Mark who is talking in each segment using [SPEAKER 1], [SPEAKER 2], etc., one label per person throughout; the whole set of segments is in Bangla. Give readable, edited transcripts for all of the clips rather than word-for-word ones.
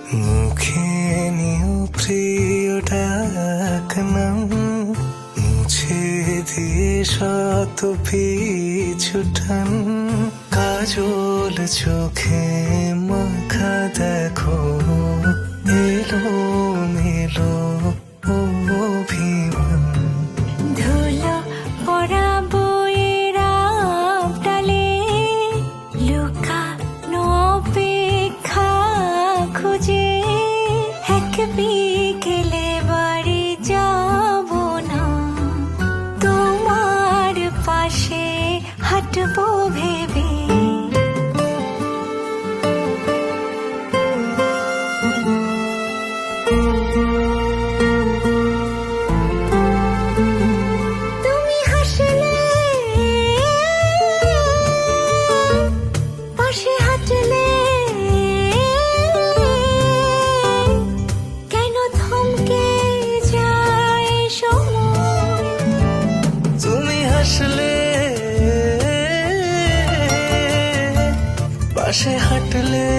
[SPEAKER 1] মুখে নিও প্রিয় ডাক নাম, মুছে দিয়ে শত পিছুটান। কাজল চোখে মাখা দেখো এলো মেলো অভিমান।
[SPEAKER 2] ধুলো পড়া বইয়ের ডালে লুকানো অপেক্ষা খুঁজে এক বিকেলে বাড়ি যাব না, তোমার পাশে হাঁটবো ভেবে। তুমি হাসলে পাশে হাঁটলে কেন থমকে যায় সময়।
[SPEAKER 1] তুমি হাসলে পাশে হাঁটলে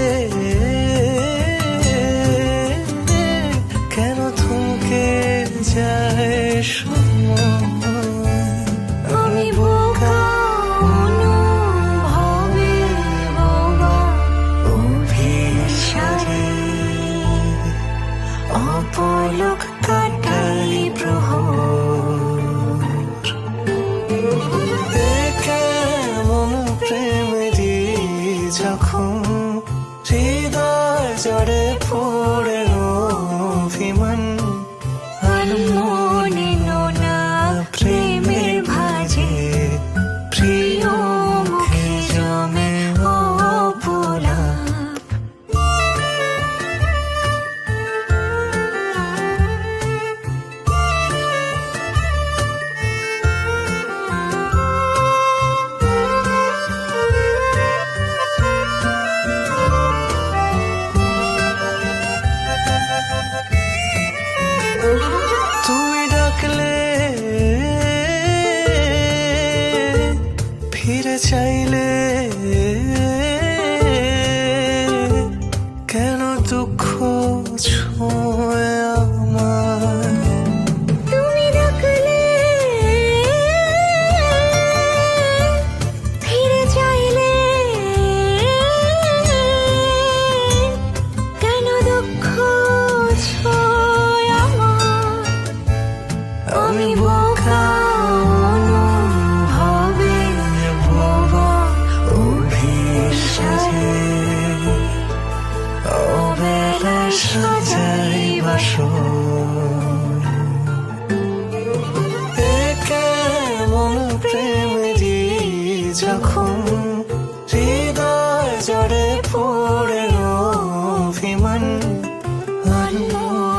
[SPEAKER 1] কেন থমকে যায় সময়।
[SPEAKER 2] আমি বোকা অনুভবে বোবা অভিসারে অপলক কাটাই প্রহর।
[SPEAKER 1] এ কেমন প্রেমেরই যখন হৃদয় জড়ে পড়ে অভিমান।
[SPEAKER 2] আর মনে নোনা প্রেমের ভাজে প্রিয় মুখে জমে অপলাপ।
[SPEAKER 1] তুমি ডাকলে ফিরে চাইলে কেন দুঃখ ছোঁয় আমার।
[SPEAKER 2] তুমি ডাকলে ফিরে চাইলে কেন দুঃখ ছোঁয় আমার। আমি বোকা অনুভবে বোবা অভিসারে
[SPEAKER 1] অবেলা সাজাই বাসর। এ কেমন প্রেমেরই যখন